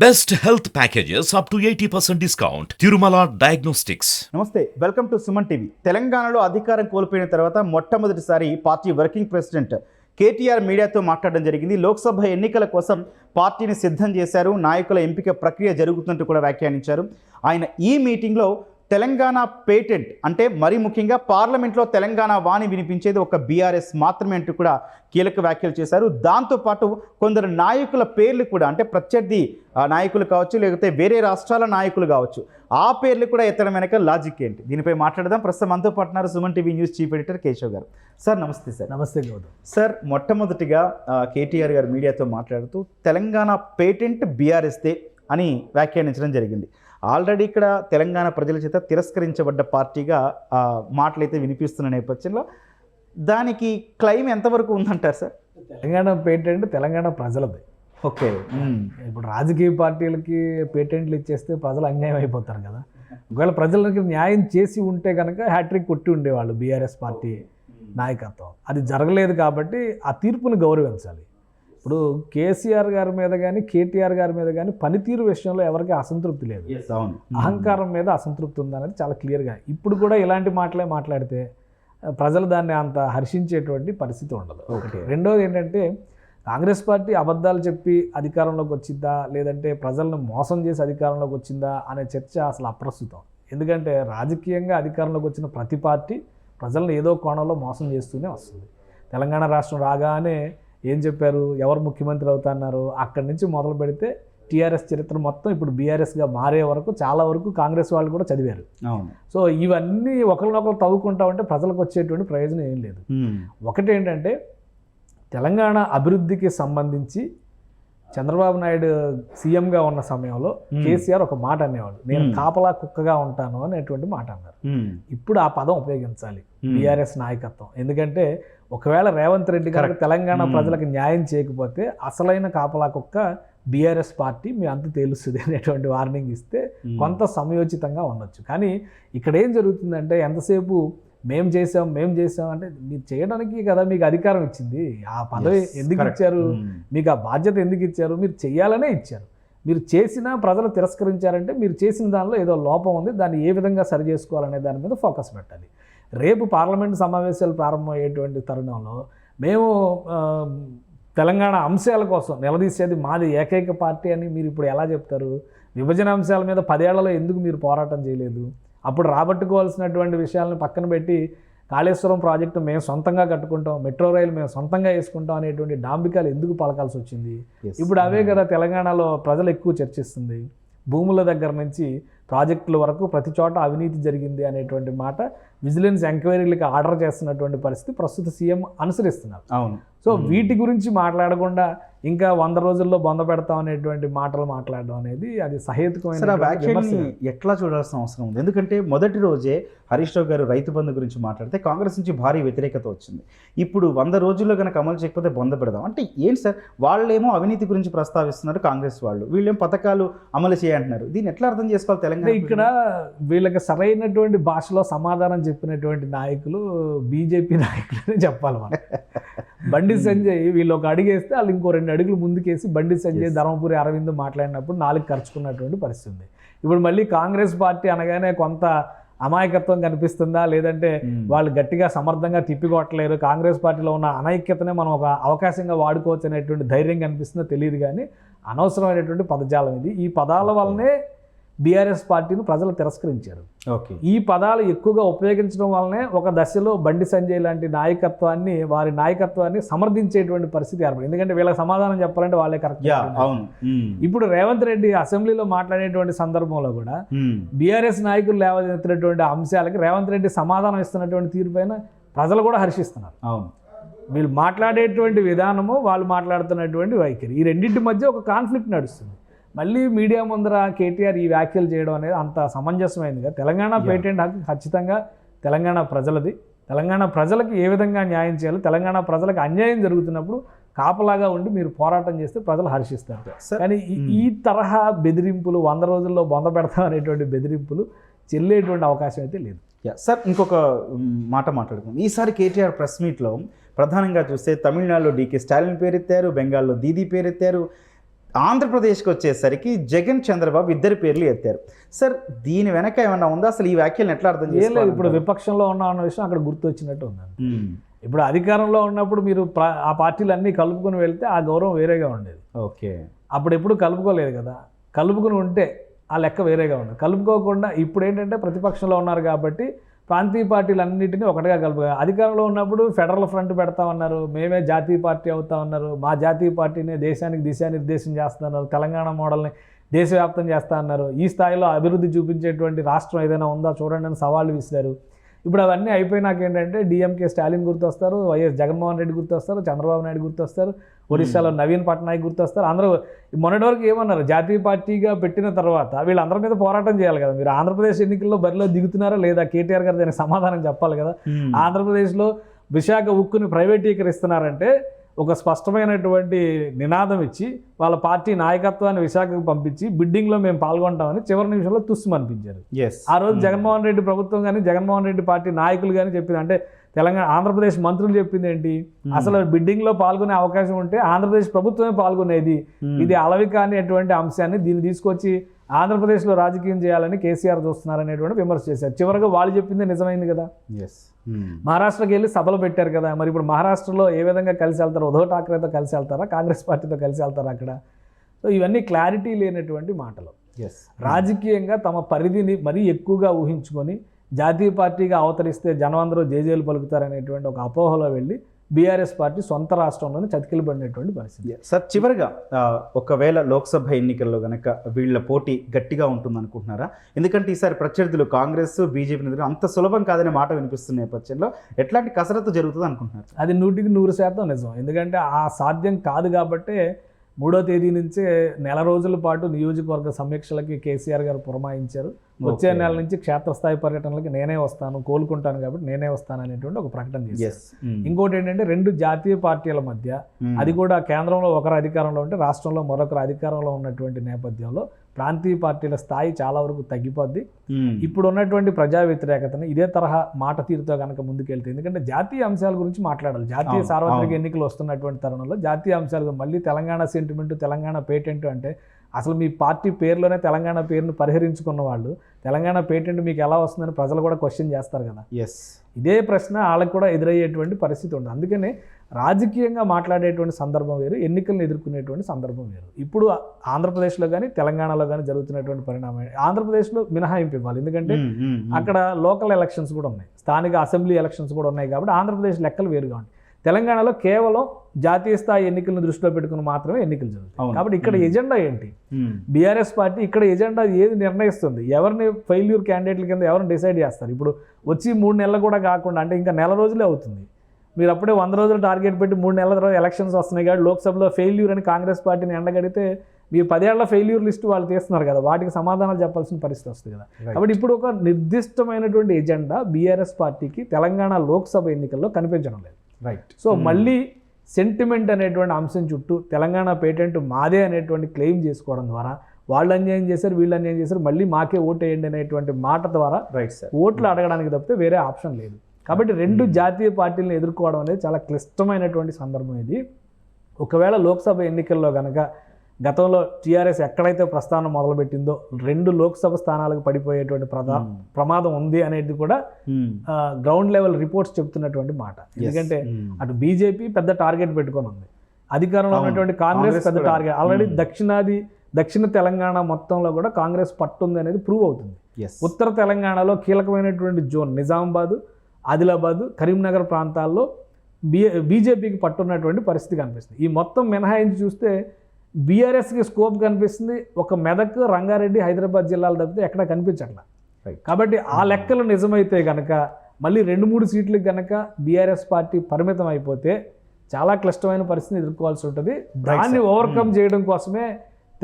Best health packages up to 80% discount. Tirumala Diagnostics. నమస్తే, welcome to Suman TV. తెలంగాణలో అధికారం కోల్పోయిన తర్వాత మొట్టమొదటిసారి పార్టీ వర్కింగ్ ప్రెసిడెంట్ కేటీఆర్ మీడియాతో మాట్లాడడం జరిగింది. లోక్సభ ఎన్నికల కోసం పార్టీని సిద్ధం చేశారు, నాయకుల ఎంపిక ప్రక్రియ జరుగుతున్నట్టు కూడా వ్యాఖ్యానించారు. ఆయన ఈ మీటింగ్లో తెలంగాణ పేటెంట్ అంటే మరీ ముఖ్యంగా పార్లమెంట్లో తెలంగాణ వాణి వినిపించేది ఒక బీఆర్ఎస్ మాత్రమే అంటూ కూడా కీలక వ్యాఖ్యలు చేశారు. దాంతోపాటు కొందరు నాయకుల పేర్లు కూడా అంటే ప్రత్యర్థి నాయకులు కావచ్చు, లేకపోతే వేరే రాష్ట్రాల నాయకులు కావచ్చు, ఆ పేర్లు కూడా ఎత్తడం వెనక లాజిక్ ఏంటి, దీనిపై మాట్లాడదాం. ప్రస్తుతం మనతో పాటున్నారు Suman TV news chief editor Keshav గారు. సార్ నమస్తే. సార్ నమస్తే గౌతమ్. సార్, మొట్టమొదటిగా కేటీఆర్ గారు మీడియాతో మాట్లాడుతూ తెలంగాణ పేటెంట్ బీఆర్ఎస్దే అని వ్యాఖ్యానించడం జరిగింది. ఆల్రెడీ ఇక్కడ తెలంగాణ ప్రజల చేత తిరస్కరించబడ్డ పార్టీగా మాటలైతే వినిపిస్తున్న నేపథ్యంలో దానికి క్లెయిమ్ ఎంతవరకు ఉందంటారు సార్? తెలంగాణ పేటెంట్ తెలంగాణ ప్రజలది. ఓకే, ఇప్పుడు రాజకీయ పార్టీలకి పేటెంట్లు ఇచ్చేస్తే ప్రజలు అన్యాయం అయిపోతారు కదా. ఒకవేళ ప్రజలకి న్యాయం చేసి ఉంటే కనుక హ్యాట్రిక్ కొట్టి ఉండేవాళ్ళు బీఆర్ఎస్ పార్టీ నాయకత్వం. అది జరగలేదు కాబట్టి ఆ తీర్పును గౌరవించాలి. ఇప్పుడు కేసీఆర్ గారి మీద కానీ కేటీఆర్ గారి మీద కానీ పనితీరు విషయంలో ఎవరికి అసంతృప్తి లేదు, అహంకారం మీద అసంతృప్తి ఉందనేది చాలా క్లియర్గా. ఇప్పుడు కూడా ఇలాంటి మాటలే మాట్లాడితే ప్రజలు దాన్ని అంత హర్షించేటువంటి పరిస్థితి ఉండదు. ఒకటి. రెండోది ఏంటంటే కాంగ్రెస్ పార్టీ అబద్ధాలు చెప్పి అధికారంలోకి వచ్చిందా లేదంటే ప్రజలను మోసం చేసి అధికారంలోకి వచ్చిందా అనే చర్చ అసలు అప్రస్తుతం. ఎందుకంటే రాజకీయంగా అధికారంలోకి వచ్చిన ప్రతి పార్టీ ప్రజలను ఏదో కోణంలో మోసం చేస్తూనే వస్తుంది. తెలంగాణ రాష్ట్రం రాగానే ఏం చెప్పారు, ఎవరు ముఖ్యమంత్రి అవుతున్నారు, అక్కడి నుంచి మొదలు పెడితే టీఆర్ఎస్ చరిత్ర మొత్తం ఇప్పుడు బీఆర్ఎస్గా మారే వరకు చాలా వరకు కాంగ్రెస్ వాళ్ళు కూడా చదివారు. సో ఇవన్నీ ఒకరినొకరు తవ్వుకుంటా ఉంటే ప్రజలకు వచ్చేటువంటి ప్రయోజనం ఏం లేదు. ఒకటి ఏంటంటే తెలంగాణ అభివృద్ధికి సంబంధించి చంద్రబాబు నాయుడు సీఎంగా ఉన్న సమయంలో కేసీఆర్ ఒక మాట అనేవాడు, నేను కాపలా కుక్కగా ఉంటాను అనేటువంటి మాట అన్నారు. ఇప్పుడు ఆ పదం ఉపయోగించాలి బీఆర్ఎస్ నాయకత్వం. ఎందుకంటే ఒకవేళ రేవంత్ రెడ్డి గారు తెలంగాణ ప్రజలకు న్యాయం చేయకపోతే అసలైన కాపలా కుక్క బీఆర్ఎస్ పార్టీ మీ అంత తేలుస్తుంది అనేటువంటి వార్నింగ్ ఇస్తే కొంత సమయోచితంగా ఉండొచ్చు. కానీ ఇక్కడ ఏం జరుగుతుందంటే ఎంతసేపు మేము చేసాం అంటే మీరు చేయడానికి కదా మీకు అధికారం ఇచ్చింది. ఆ పదవి ఎందుకు ఇచ్చారు, మీకు ఆ బాధ్యత ఎందుకు ఇచ్చారు, మీరు చెయ్యాలనే ఇచ్చారు. మీరు చేసినా ప్రజలు తిరస్కరించారంటే మీరు చేసిన దానిలో ఏదో లోపం ఉంది, దాన్ని ఏ విధంగా సరి చేసుకోవాలనే దాని మీద ఫోకస్ పెట్టాలి. రేపు పార్లమెంటు సమావేశాలు ప్రారంభమయ్యేటువంటి తరుణంలో మేము తెలంగాణ అంశాల కోసం నిలదీసేది మాది ఏకైక పార్టీ అని మీరు ఇప్పుడు ఎలా చెప్తారు? విభజన అంశాల మీద 10 ఏళ్లలో ఎందుకు మీరు పోరాటం చేయలేదు? అప్పుడు రాబట్టుకోవాల్సినటువంటి విషయాలను పక్కన పెట్టి కాళేశ్వరం ప్రాజెక్టు మేము సొంతంగా కట్టుకుంటాం, మెట్రో రైలు మేము సొంతంగా వేసుకుంటాం అనేటువంటి డాంబికాలు ఎందుకు పలకాల్సి వచ్చింది? ఇప్పుడు అవే కదా తెలంగాణలో ప్రజలు ఎక్కువ చర్చిస్తుంది. భూముల దగ్గర నుంచి ప్రాజెక్టుల వరకు ప్రతి చోట అవినీతి జరిగింది అనేటువంటి మాట విజిలెన్స్ ఎంక్వైరీలకు ఆర్డర్ చేస్తున్నటువంటి పరిస్థితి ప్రస్తుత సీఎం అనుసరిస్తున్నారు. అవును. సో వీటి గురించి మాట్లాడకుండా ఇంకా 100 రోజుల్లో బొంద పెడతాం అనేటువంటి మాటలు మాట్లాడడం అనేది అది సహేతుకమైన వ్యాఖ్యని ఎట్లా చూడాల్సిన అవసరం ఉంది. ఎందుకంటే మొదటి రోజే హరీష్ రావు గారు రైతు బంధు గురించి మాట్లాడితే కాంగ్రెస్ నుంచి భారీ వ్యతిరేకత వచ్చింది. ఇప్పుడు 100 రోజుల్లో కనుక అమలు చేయకపోతే బొంద పెడదాం అంటే ఏంటి సార్? వాళ్ళేమో అవినీతి గురించి ప్రస్తావిస్తున్నారు కాంగ్రెస్ వాళ్ళు, వీళ్ళేమో పథకాలు అమలు చేయంటున్నారు. దీన్ని ఎట్లా అర్థం చేసుకోవాలి తెలంగాణ? ఇక్కడ వీళ్ళకి సరైనటువంటి భాషలో సమాధానం చెప్పినటువంటి నాయకులు బీజేపీ నాయకులనే చెప్పాలి మనం. బండి సంజయ్ వీళ్ళు ఒక అడిగేస్తే వాళ్ళు ఇంకో 2 అడుగులు ముందుకేసి బండి సంజయ్ ధర్మపురి అరవింద్ మాట్లాడినప్పుడు 4 ఖర్చుకున్నటువంటి పరిస్థితి. ఇప్పుడు మళ్ళీ కాంగ్రెస్ పార్టీ అనగానే కొంత అమాయకత్వం కనిపిస్తుందా లేదంటే వాళ్ళు గట్టిగా సమర్థంగా తిప్పికొట్టలేరు, కాంగ్రెస్ పార్టీలో ఉన్న అనైక్యతనే మనం ఒక అవకాశంగా వాడుకోవచ్చు అనేటువంటి ధైర్యం కనిపిస్తుందో తెలియదు. కానీ అనవసరమైనటువంటి పదజాలం ఇది. ఈ పదాల వల్లనే బీఆర్ఎస్ పార్టీని ప్రజలు తిరస్కరించారు. ఈ పదాలు ఎక్కువగా ఉపయోగించడం వల్లనే ఒక దశలో బండి సంజయ్ లాంటి వారి నాయకత్వాన్ని సమర్థించేటువంటి పరిస్థితి ఏర్పడింది. ఎందుకంటే వీళ్ళకి సమాధానం చెప్పాలంటే వాళ్ళే కరెక్ట్. ఇప్పుడు రేవంత్ రెడ్డి అసెంబ్లీలో మాట్లాడేటువంటి సందర్భంలో కూడా బీఆర్ఎస్ నాయకులు లేవనెత్తినటువంటి అంశాలకి రేవంత్ రెడ్డి సమాధానం ఇస్తున్నటువంటి తీరు పైన ప్రజలు కూడా హర్షిస్తున్నారు. అవును. వీళ్ళు మాట్లాడేటువంటి విధానము, వాళ్ళు మాట్లాడుతున్నటువంటి వైఖరి, ఈ రెండింటి మధ్య ఒక కాన్ఫ్లిక్ట్ నడుస్తుంది. మళ్ళీ మీడియా ముందర కేటీఆర్ ఈ వ్యాఖ్యలు చేయడం అనేది అంత సమంజసమైనదిగా. తెలంగాణ పేటెంట్ హక్కు ఖచ్చితంగా తెలంగాణ ప్రజలది. తెలంగాణ ప్రజలకు ఏ విధంగా న్యాయం చేయాలి, తెలంగాణ ప్రజలకు అన్యాయం జరుగుతున్నప్పుడు కాపలాగా ఉండి మీరు పోరాటం చేస్తే ప్రజలు హర్షిస్తారు. కానీ ఈ తరహా బెదిరింపులు 100 రోజుల్లో బొంద పెడతాం అనేటువంటి బెదిరింపులు చెల్లేటువంటి అవకాశం అయితే లేదు. సార్, ఇంకొక మాట మాట్లాడుకుందాం. ఈసారి కేటీఆర్ ప్రెస్ మీట్లో ప్రధానంగా చూస్తే తమిళనాడులో డీకే స్టాలిన్ పేరెత్తారు, బెంగాల్లో దీదీ పేరెత్తారు, ఆంధ్రప్రదేశ్కి వచ్చేసరికి జగన్ చంద్రబాబు ఇద్దరి పేర్లు ఎత్తారు. సార్ దీని వెనక ఏమన్నా ఉందా? అసలు ఈ వ్యాఖ్యలను ఎట్లా అర్థం ఏం లేదు, చేసుకోవాలి? ఇప్పుడు విపక్షంలో ఉన్న అన్న విషయం అక్కడ గుర్తొచ్చినట్టు ఉందండి. ఇప్పుడు అధికారంలో ఉన్నప్పుడు మీరు ఆ పార్టీలు అన్నీ కలుపుకొని వెళ్తే ఆ గౌరవం వేరేగా ఉండేది. ఓకే, అప్పుడు ఎప్పుడు కలుపుకోలేదు కదా. కలుపుకుని ఉంటే ఆ లెక్క వేరేగా ఉండదు. కలుపుకోకుండా ఇప్పుడు ఏంటంటే ప్రతిపక్షంలో ఉన్నారు కాబట్టి ప్రాంతీయ పార్టీలన్నింటినీ ఒకటిగా కలుపుగా. అధికారంలో ఉన్నప్పుడు ఫెడరల్ ఫ్రంట్ పెడతామన్నారు, మేమే జాతీయ పార్టీ అవుతామన్నారు, మా జాతీయ పార్టీని దేశానికి దిశానిర్దేశం చేస్తున్నారు, తెలంగాణ మోడల్ని దేశవ్యాప్తం చేస్తా అన్నారు, ఈ స్థాయిలో అభివృద్ధి చూపించేటువంటి రాష్ట్రం ఏదైనా ఉందా చూడండి అని సవాళ్ళు విసిరారు. ఇప్పుడు అవన్నీ అయిపోయినాక ఏంటంటే డిఎంకే స్టాలిన్ గుర్తొస్తారు, వైఎస్ జగన్మోహన్ రెడ్డి గుర్తొస్తారు, చంద్రబాబు నాయుడు గుర్తొస్తారు, ఒరిస్సాలో నవీన్ పట్నాయక్ గుర్తొస్తారు. అందరూ మొన్నటి వరకు ఏమన్నారు, జాతీయ పార్టీగా పెట్టిన తర్వాత వీళ్ళందరి మీద పోరాటం చేయాలి కదా. మీరు ఆంధ్రప్రదేశ్ ఎన్నికల్లో బరిలో దిగుతున్నారా లేదా, కేటీఆర్ గారు దానికి సమాధానం చెప్పాలి కదా. ఆంధ్రప్రదేశ్లో విశాఖ ఉక్కుని ప్రైవేటీకరిస్తున్నారంటే ఒక స్పష్టమైనటువంటి నినాదం ఇచ్చి వాళ్ళ పార్టీ నాయకత్వాన్ని విశాఖకు పంపించి బిడ్డింగ్లో మేము పాల్గొంటామని చివరి నిమిషంలో తుస్సు అనిపించారు. ఆ రోజు జగన్మోహన్ రెడ్డి ప్రభుత్వం కానీ జగన్మోహన్ రెడ్డి పార్టీ నాయకులు కానీ చెప్పింది, అంటే తెలంగాణ ఆంధ్రప్రదేశ్ మంత్రులు చెప్పింది ఏంటి, అసలు బిడ్డింగ్లో పాల్గొనే అవకాశం ఉంటే ఆంధ్రప్రదేశ్ ప్రభుత్వమే పాల్గొనేది, ఇది అలవి కానిటువంటి అంశాన్ని దీన్ని తీసుకొచ్చి ఆంధ్రప్రదేశ్లో రాజకీయం చేయాలని కేసీఆర్ చూస్తున్నారనేటువంటి విమర్శ చేశారు. చివరిగా వాళ్ళు చెప్పిందే నిజమైంది కదా. మహారాష్ట్రకి వెళ్ళి సభలు పెట్టారు కదా. మరి ఇప్పుడు మహారాష్ట్రలో ఏ విధంగా కలిసి వెళ్తారు? ఉద్ధవ్ ఠాక్రేతో కలిసి వెళ్తారా, కాంగ్రెస్ పార్టీతో కలిసి వెళ్తారా అక్కడ? సో ఇవన్నీ క్లారిటీ లేనటువంటి మాటలు. రాజకీయంగా తమ పరిధిని మరీ ఎక్కువగా ఊహించుకొని జాతీయ పార్టీగా అవతరిస్తే జనం అందరూ జేజేలు పలుకుతారనేటువంటి ఒక అపోహలో వెళ్ళి బీఆర్ఎస్ పార్టీ సొంత రాష్ట్రంలోనే చతికిలబడినటువంటి పరిస్థితి. సార్ చివరిగా ఒకవేళ లోక్సభ ఎన్నికల్లో కనుక వీళ్ళ పోటీ గట్టిగా ఉంటుంది అనుకుంటున్నారా? ఎందుకంటే ఈసారి ప్రత్యర్థులు కాంగ్రెస్ బీజేపీ అంత సులభం కాదనే మాట వినిపిస్తున్న నేపథ్యంలో ఎట్లాంటి కసరత్తు జరుగుతుంది అనుకుంటున్నారు? అది 100% నిజం. ఎందుకంటే ఆ సాధ్యం కాదు కాబట్టే 3వ తేదీ నుంచే నెల రోజుల పాటు నియోజకవర్గ సమీక్షలకి కేసీఆర్ గారు పురమాయించారు. వచ్చే నెల నుంచి క్షేత్రస్థాయి పర్యటనలకి నేనే వస్తాను, కోలుకుంటాను కాబట్టి నేనే వస్తాను అనేటువంటి ఒక ప్రకటన చేశారు. ఇంకోటి ఏంటంటే 2 జాతీయ పార్టీల మధ్య, అది కూడా కేంద్రంలో ఒకరు అధికారంలో ఉంటే రాష్ట్రంలో మరొకరు అధికారంలో ఉన్నటువంటి నేపథ్యంలో ప్రాంతీయ పార్టీల స్థాయి చాలా వరకు తగ్గిపోద్ది. ఇప్పుడు ఉన్నటువంటి ప్రజా వ్యతిరేకతను ఇదే తరహా మాట తీరుతో కనుక ముందుకెళ్తే, ఎందుకంటే జాతీయ అంశాల గురించి మాట్లాడాలి. జాతీయ సార్వత్రిక ఎన్నికలు వస్తున్నటువంటి తరుణంలో జాతీయ అంశాలు, మళ్ళీ తెలంగాణ సెంటిమెంట్, తెలంగాణ పేటెంట్ అంటే అసలు మీ పార్టీ పేరులోనే తెలంగాణ పేరును పరిహరించుకున్న వాళ్ళు తెలంగాణ పేటెంట్ మీకు ఎలా వస్తుందని ప్రజలు కూడా క్వశ్చన్ చేస్తారు కదా. ఇదే ప్రశ్న వాళ్ళకు కూడా ఎదురయ్యేటువంటి పరిస్థితి ఉంటుంది. అందుకనే రాజకీయంగా మాట్లాడేటువంటి సందర్భం వేరు, ఎన్నికలను ఎదుర్కొనేటువంటి సందర్భం వేరు. ఇప్పుడు ఆంధ్రప్రదేశ్లో కానీ తెలంగాణలో కానీ జరుగుతున్నటువంటి పరిణామం, ఆంధ్రప్రదేశ్లో మినహాయింపు ఇవ్వాలి. ఎందుకంటే అక్కడ లోకల్ ఎలక్షన్స్ కూడా ఉన్నాయి, స్థానిక అసెంబ్లీ ఎలక్షన్స్ కూడా ఉన్నాయి కాబట్టి ఆంధ్రప్రదేశ్ లెక్కలు వేరుగా ఉంటాయి. తెలంగాణలో కేవలం జాతీయ స్థాయి ఎన్నికలను దృష్టిలో పెట్టుకుని మాత్రమే ఎన్నికలు జరుగుతాయి. కాబట్టి ఇక్కడ ఎజెండా ఏంటి? బీఆర్ఎస్ పార్టీ ఇక్కడ ఎజెండా ఏది నిర్ణయిస్తుంది? ఎవరిని ఫెయిల్యూర్ క్యాండిడేట్ల కింద ఎవరిని డిసైడ్ చేస్తారు? ఇప్పుడు వచ్చి 3 నెలలు కూడా కాకుండా, అంటే ఇంకా నెల రోజులే అవుతుంది. మీరు అప్పుడే 100 రోజులు టార్గెట్ పెట్టి 3 నెలల తర్వాత ఎలక్షన్స్ వస్తున్నాయి కాబట్టి లోక్సభలో ఫెయిల్యూర్ అని కాంగ్రెస్ పార్టీని ఎండగడితే మీరు 10 ఏళ్ల ఫెయిల్యూర్ లిస్టు వాళ్ళు తీస్తున్నారు కదా, వాటికి సమాధానాలు చెప్పాల్సిన పరిస్థితి వస్తుంది కదా. కాబట్టి ఇప్పుడు ఒక నిర్దిష్టమైనటువంటి ఎజెండా బీఆర్ఎస్ పార్టీకి తెలంగాణ లోక్సభ ఎన్నికల్లో కనిపించడం లేదు. సో మళ్ళీ సెంటిమెంట్ అనేటువంటి అంశం చుట్టూ తెలంగాణ పేటెంట్ మాదే అనేటువంటి క్లెయిమ్ చేసుకోవడం ద్వారా వాళ్ళు అన్యాయం చేశారు, వీళ్ళు అన్యాయం చేశారు, మళ్ళీ మాకే ఓటు వేయండి అనేటువంటి మాట ద్వారా ఓట్లు అడగడానికి తప్పితే వేరే ఆప్షన్ లేదు. కాబట్టి 2 జాతీయ పార్టీలను ఎదుర్కోవడం అనేది చాలా క్లిష్టమైనటువంటి సందర్భం ఇది. ఒకవేళ లోక్సభ ఎన్నికల్లో కనుక గతంలో టీఆర్ఎస్ ఎక్కడైతే ప్రస్థానం మొదలుపెట్టిందో 2 లోక్సభ స్థానాలకు పడిపోయేటువంటి ప్రమాదం ఉంది అనేది కూడా గ్రౌండ్ లెవెల్ రిపోర్ట్స్ చెప్తున్నటువంటి మాట. ఎందుకంటే అటు బీజేపీ పెద్ద టార్గెట్ పెట్టుకొని ఉంది, అధికారంలో ఉన్నటువంటి కాంగ్రెస్ పెద్ద టార్గెట్. ఆల్రెడీ దక్షిణ తెలంగాణ మొత్తంలో కూడా కాంగ్రెస్ పట్టుంది అనేది ప్రూవ్ అవుతుంది. ఉత్తర తెలంగాణలో కీలకమైనటువంటి జోన్ నిజామాబాద్, ఆదిలాబాద్, కరీంనగర్ ప్రాంతాల్లో బీజేపీకి పట్టున్నటువంటి పరిస్థితి కనిపిస్తుంది. ఈ మొత్తం మినహాయించి చూస్తే బీఆర్ఎస్కి స్కోప్ కనిపిస్తుంది. ఒక మెదక్, రంగారెడ్డి, హైదరాబాద్ జిల్లాలు తప్పితే ఎక్కడ కనిపించట్లా. కాబట్టి ఆ లెక్కలు నిజమైతే కనుక మళ్ళీ 2-3 సీట్లకు కనుక బీఆర్ఎస్ పార్టీ పరిమితం అయిపోతే చాలా క్లిష్టమైన పరిస్థితిని ఎదుర్కోవాల్సి ఉంటుంది. దాన్ని ఓవర్కమ్ చేయడం కోసమే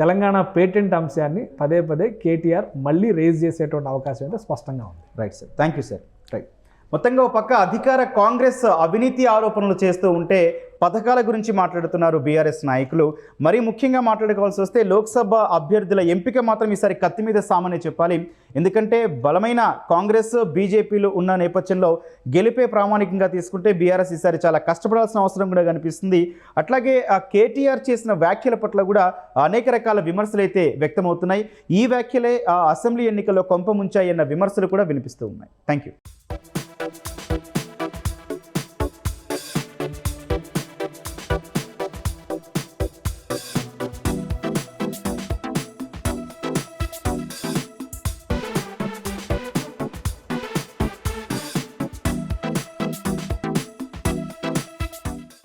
తెలంగాణ పేటెంట్ అంశాన్ని పదే పదే కేటీఆర్ మళ్ళీ రేజ్ చేసేటువంటి అవకాశం అయితే స్పష్టంగా ఉంది. Right sir, thank you sir. Right, మొత్తంగా ఒక పక్క అధికార కాంగ్రెస్ అవినీతి ఆరోపణలు చేస్తూ ఉంటే పథకాల గురించి మాట్లాడుతున్నారు బీఆర్ఎస్ నాయకులు. మరీ ముఖ్యంగా మాట్లాడుకోవాల్సి వస్తే లోక్సభ అభ్యర్థుల ఎంపిక మాత్రం ఈసారి కత్తి మీద సామనే చెప్పాలి. ఎందుకంటే బలమైన కాంగ్రెస్ బీజేపీలు ఉన్న నేపథ్యంలో గెలిపే ప్రామాణికంగా తీసుకుంటే బీఆర్ఎస్ ఈసారి చాలా కష్టపడాల్సిన అవసరం కూడా కనిపిస్తుంది. అట్లాగే కేటీఆర్ చేసిన వ్యాఖ్యల పట్ల కూడా అనేక రకాల విమర్శలు అయితే వ్యక్తమవుతున్నాయి. ఈ వ్యాఖ్యలే అసెంబ్లీ ఎన్నికల్లో కొంప ముంచాయన్న విమర్శలు కూడా వినిపిస్తూ ఉన్నాయి. Thank you.